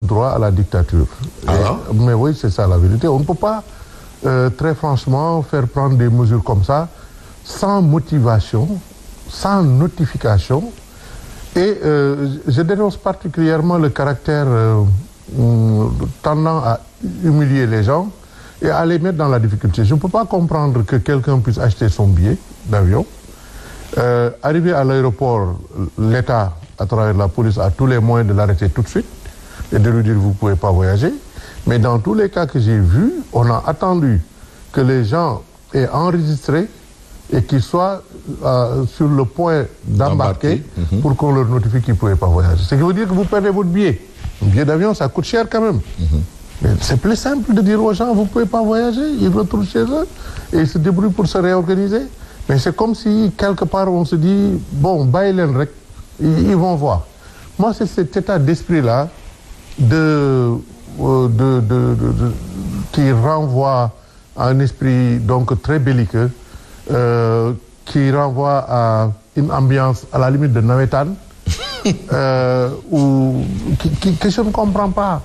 droit à la dictature. Mais oui, c'est ça la vérité. On ne peut pas, très franchement, faire prendre des mesures comme ça, sans motivation, sans notification. Et je dénonce particulièrement le caractère tendant à humilier les gens et à les mettre dans la difficulté. Je ne peux pas comprendre que quelqu'un puisse acheter son billet d'avion, arriver à l'aéroport, l'État, à travers la police, a tous les moyens de l'arrêter tout de suite et de lui dire vous ne pouvez pas voyager. Mais dans tous les cas que j'ai vus, on a attendu que les gens aient enregistré et qu'ils soient sur le point d'embarquer pour qu'on leur notifie qu'ils ne pouvaient pas voyager. Ce qui veut dire que vous perdez votre billet. Un billet d'avion, ça coûte cher quand même. Mais c'est plus simple de dire aux gens, vous ne pouvez pas voyager, ils retournent chez eux et ils se débrouillent pour se réorganiser. Mais c'est comme si, quelque part, on se dit, bon, bàyyi leen rek, ils vont voir. Moi, c'est cet état d'esprit-là qui renvoie à un esprit donc très belliqueux, qui renvoie à une ambiance à la limite de navétane, que je ne comprends pas.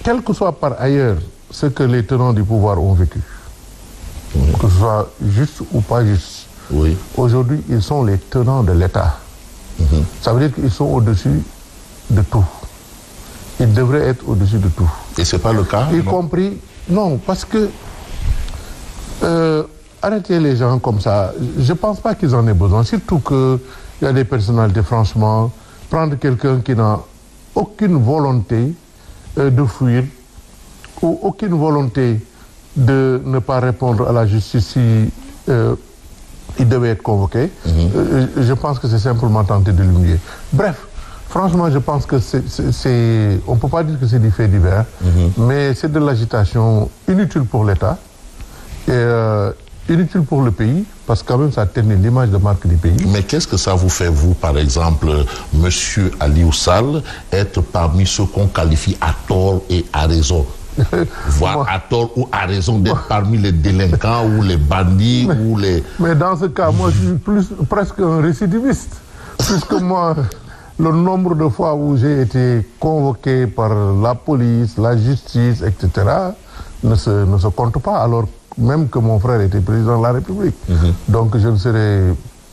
Quel que soit par ailleurs ce que les tenants du pouvoir ont vécu, que ce soit juste ou pas juste, aujourd'hui ils sont les tenants de l'État. Ça veut dire qu'ils sont au-dessus de tout. Ils devraient être au-dessus de tout. Et c'est pas le cas? Y compris, non, parce que arrêter les gens comme ça, je pense pas qu'ils en aient besoin. Surtout qu'il y a des personnalités, franchement, prendre quelqu'un qui n'a aucune volonté de fuir ou aucune volonté de ne pas répondre à la justice si il devait être convoqué. Je pense que c'est simplement tenter de l'humilier. Bref, franchement, je pense que on ne peut pas dire que c'est du fait divers, mais c'est de l'agitation inutile pour l'État et inutile pour le pays, parce que quand même ça ternit l'image de marque du pays. Mais qu'est-ce que ça vous fait, vous, par exemple, Monsieur Aliou Sall, être parmi ceux qu'on qualifie à tort et à raison, voire à tort ou à raison d'être parmi les délinquants ou les bandits ou les... Mais dans ce cas, moi, je suis presque un récidiviste, puisque moi, le nombre de fois où j'ai été convoqué par la police, la justice, etc., ne se compte pas, alors même que mon frère était président de la République. Donc je ne serais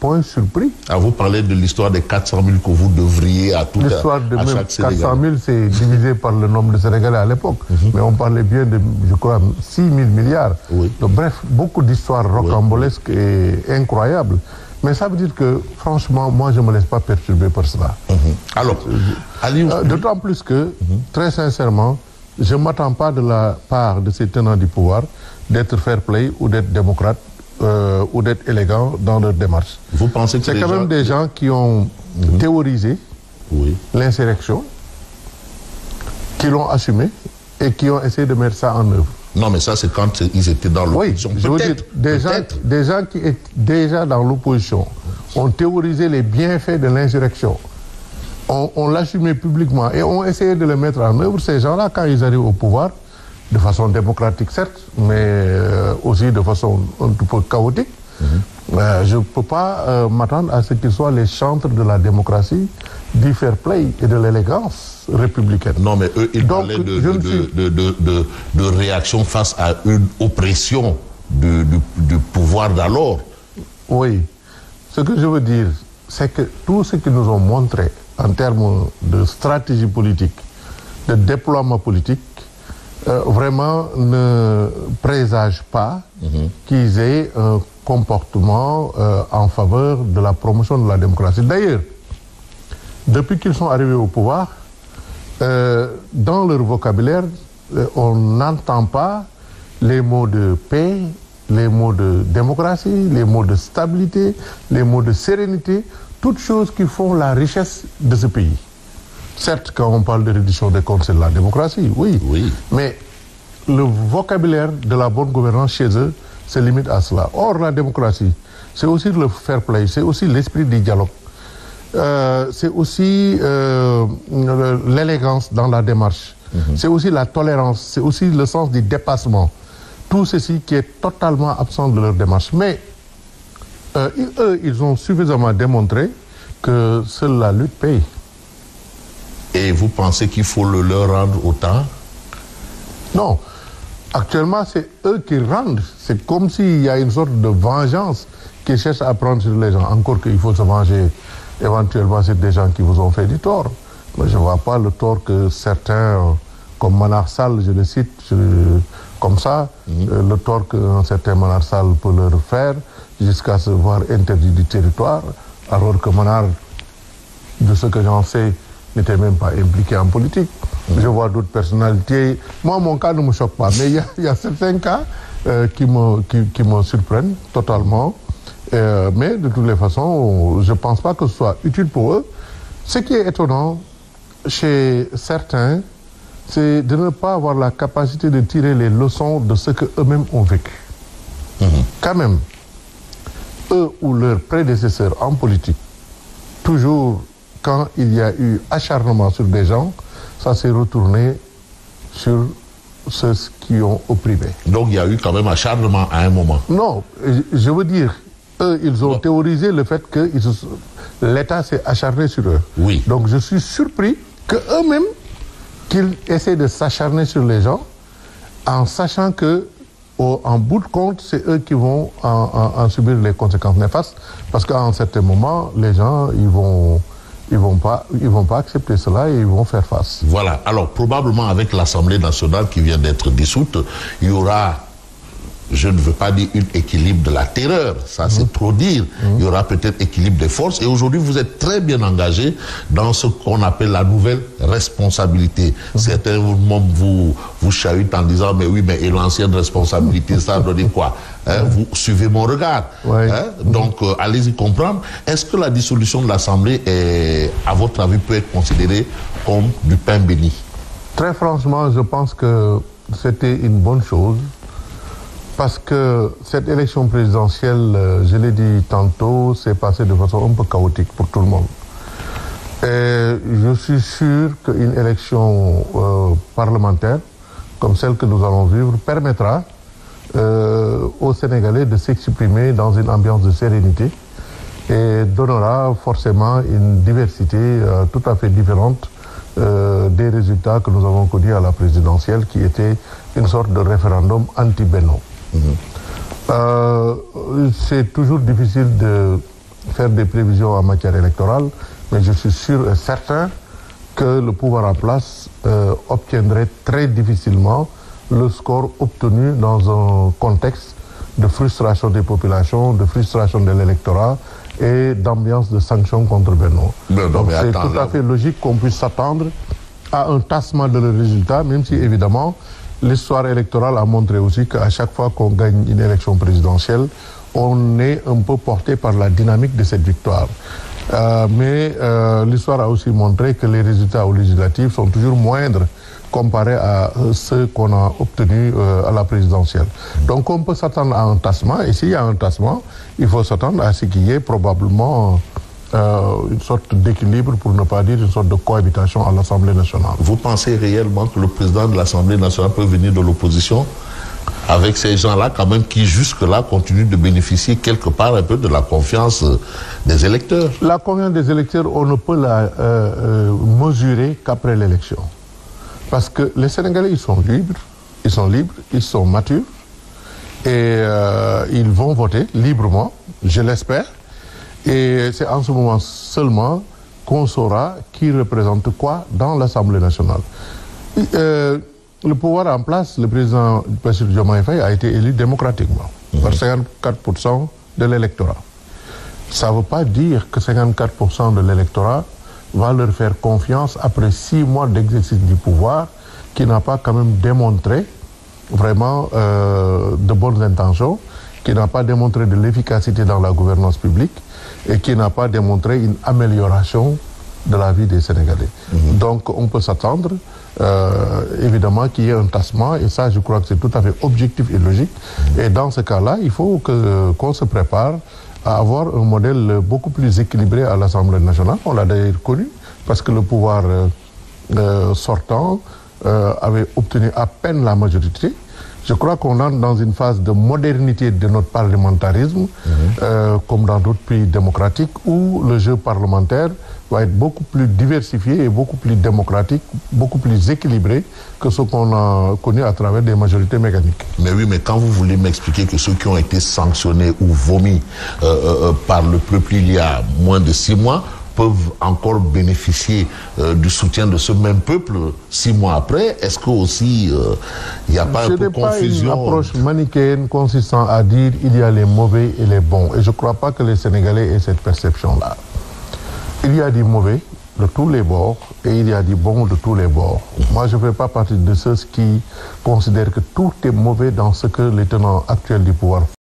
point surpris. Vous parlez de l'histoire des 400 000 que vous devriez à tout l'histoire de à même chaque Sénégalais. 400 000, c'est divisé par le nombre de Sénégalais à l'époque. Mais on parlait bien de, je crois, 6 000 milliards. Donc, bref, beaucoup d'histoires rocambolesques et incroyables. Mais ça veut dire que, franchement, moi, je ne me laisse pas perturber par cela. Alors, d'autant plus que, très sincèrement, je ne m'attends pas de la part de ces tenants du pouvoir d'être fair play ou d'être démocrate ou d'être élégant dans leur démarche. Vous pensez que c'est quand même des gens qui ont théorisé l'insurrection, qui l'ont assumé et qui ont essayé de mettre ça en œuvre. Non, mais ça, c'est quand ils étaient dans l'opposition. Oui, je veux dire, des gens qui étaient déjà dans l'opposition ont théorisé les bienfaits de l'insurrection, ont l'assumé publiquement et ont essayé de le mettre en œuvre. Ces gens-là, quand ils arrivent au pouvoir, de façon démocratique certes, mais aussi de façon un tout peu chaotique, je ne peux pas m'attendre à ce qu'ils soient les chantres de la démocratie, du fair play et de l'élégance républicaine. Non, mais eux, ils parlaient de réaction face à une oppression du pouvoir d'alors. Oui. Ce que je veux dire, c'est que tout ce qu'ils nous ont montré en termes de stratégie politique, de déploiement politique, vraiment ne présage pas qu'ils aient un comportement en faveur de la promotion de la démocratie. D'ailleurs, depuis qu'ils sont arrivés au pouvoir, dans leur vocabulaire, on n'entend pas les mots de paix, les mots de démocratie, les mots de stabilité, les mots de sérénité, toutes choses qui font la richesse de ce pays. Certes, quand on parle de reddition des comptes, c'est de la démocratie, oui. Mais le vocabulaire de la bonne gouvernance chez eux se limite à cela. Or, la démocratie, c'est aussi le fair play, c'est aussi l'esprit du dialogue. C'est aussi l'élégance dans la démarche. C'est aussi la tolérance, c'est aussi le sens du dépassement. Tout ceci qui est totalement absent de leur démarche. Mais eux, ils ont suffisamment démontré que seule la lutte paye. Et vous pensez qu'il faut le leur rendre autant? Non. Actuellement, c'est eux qui rendent. C'est comme s'il y a une sorte de vengeance qu'ils cherchent à prendre sur les gens. Encore qu'il faut se venger éventuellement sur des gens qui vous ont fait du tort. Mais je ne vois pas le tort que certains, comme Manar Sall, je le cite, comme ça, le tort qu'un certain Manar Sall peut leur faire jusqu'à se voir interdit du territoire, alors que Manar, de ce que j'en sais, n'était même pas impliqué en politique. Je vois d'autres personnalités. Moi, mon cas ne me choque pas, mais il y a certains cas qui me surprennent totalement. Mais de toutes les façons, je ne pense pas que ce soit utile pour eux. Ce qui est étonnant chez certains, c'est de ne pas avoir la capacité de tirer les leçons de ce qu'eux-mêmes ont vécu. Quand même, eux ou leurs prédécesseurs en politique, toujours quand il y a eu acharnement sur des gens, ça s'est retourné sur ceux qui ont opprimé. Donc il y a eu quand même acharnement à un moment. Non, je veux dire, eux, ils ont théorisé le fait que l'État s'est acharné sur eux. Oui. Donc je suis surpris qu'eux-mêmes, qu'ils essaient de s'acharner sur les gens, en sachant que, en bout de compte, c'est eux qui vont en subir les conséquences néfastes, parce qu'à un certain moment, les gens, ils vont pas accepter cela et ils vont faire face. Voilà. Alors, probablement avec l'Assemblée nationale qui vient d'être dissoute, il y aura, je ne veux pas dire un équilibre de la terreur, ça c'est trop dire. Il y aura peut-être équilibre des forces. Et aujourd'hui, vous êtes très bien engagé dans ce qu'on appelle la nouvelle responsabilité. Certains vous chahutent en disant, mais oui, mais et l'ancienne responsabilité, ça veut dire quoi? Vous suivez mon regard. Ouais. Donc, allez-y comprendre. Est-ce que la dissolution de l'Assemblée, à votre avis, peut être considérée comme du pain béni? Très franchement, je pense que c'était une bonne chose. Parce que cette élection présidentielle, je l'ai dit tantôt, s'est passée de façon un peu chaotique pour tout le monde. Et je suis sûr qu'une élection parlementaire, comme celle que nous allons vivre, permettra aux Sénégalais de s'exprimer dans une ambiance de sérénité et donnera forcément une diversité tout à fait différente des résultats que nous avons connus à la présidentielle, qui était une sorte de référendum anti-Benno. C'est toujours difficile de faire des prévisions en matière électorale, mais je suis sûr et certain que le pouvoir en place obtiendrait très difficilement le score obtenu dans un contexte de frustration des populations, de frustration de l'électorat et d'ambiance de sanctions contre Benno. Donc c'est tout à fait logique qu'on puisse s'attendre à un tassement de le résultat, même si évidemment l'histoire électorale a montré aussi qu'à chaque fois qu'on gagne une élection présidentielle, on est un peu porté par la dynamique de cette victoire. Mais l'histoire a aussi montré que les résultats aux législatives sont toujours moindres comparés à ceux qu'on a obtenus à la présidentielle. Donc on peut s'attendre à un tassement, et s'il y a un tassement, il faut s'attendre à ce qu'il y ait probablement une sorte d'équilibre, pour ne pas dire une sorte de cohabitation à l'Assemblée nationale. Vous pensez réellement que le président de l'Assemblée nationale peut venir de l'opposition avec ces gens-là, quand même, qui jusque-là continuent de bénéficier quelque part un peu de la confiance des électeurs? La confiance des électeurs, on ne peut la mesurer qu'après l'élection. Parce que les Sénégalais, ils sont libres, ils sont matures, et ils vont voter librement, je l'espère. Et c'est en ce moment seulement qu'on saura qui représente quoi dans l'Assemblée nationale. Le pouvoir en place, le président Bassirou Diomaye Faye a été élu démocratiquement par 54% de l'électorat. Ça ne veut pas dire que 54% de l'électorat va leur faire confiance après 6 mois d'exercice du pouvoir, qui n'a pas quand même démontré vraiment de bonnes intentions, qui n'a pas démontré de l'efficacité dans la gouvernance publique et qui n'a pas démontré une amélioration de la vie des Sénégalais. Donc on peut s'attendre évidemment qu'il y ait un tassement, et ça je crois que c'est tout à fait objectif et logique. Et dans ce cas-là, il faut qu'on se prépare à avoir un modèle beaucoup plus équilibré à l'Assemblée nationale. On l'a d'ailleurs connu, parce que le pouvoir sortant avait obtenu à peine la majorité. Je crois qu'on entre dans une phase de modernité de notre parlementarisme, comme dans d'autres pays démocratiques, où le jeu parlementaire va être beaucoup plus diversifié et beaucoup plus démocratique, beaucoup plus équilibré que ce qu'on a connu à travers des majorités mécaniques. Mais oui, mais quand vous voulez m'expliquer que ceux qui ont été sanctionnés ou vomis par le peuple il y a moins de 6 mois peuvent encore bénéficier du soutien de ce même peuple 6 mois après, est-ce que aussi il n'y a pas un peu de confusion? Ce n'est pas une approche manichéenne consistant à dire il y a les mauvais et les bons. Et je ne crois pas que les Sénégalais aient cette perception-là. Il y a des mauvais de tous les bords et il y a des bons de tous les bords. Moi, je ne fais pas partie de ceux qui considèrent que tout est mauvais dans ce que les tenants actuels du pouvoir font.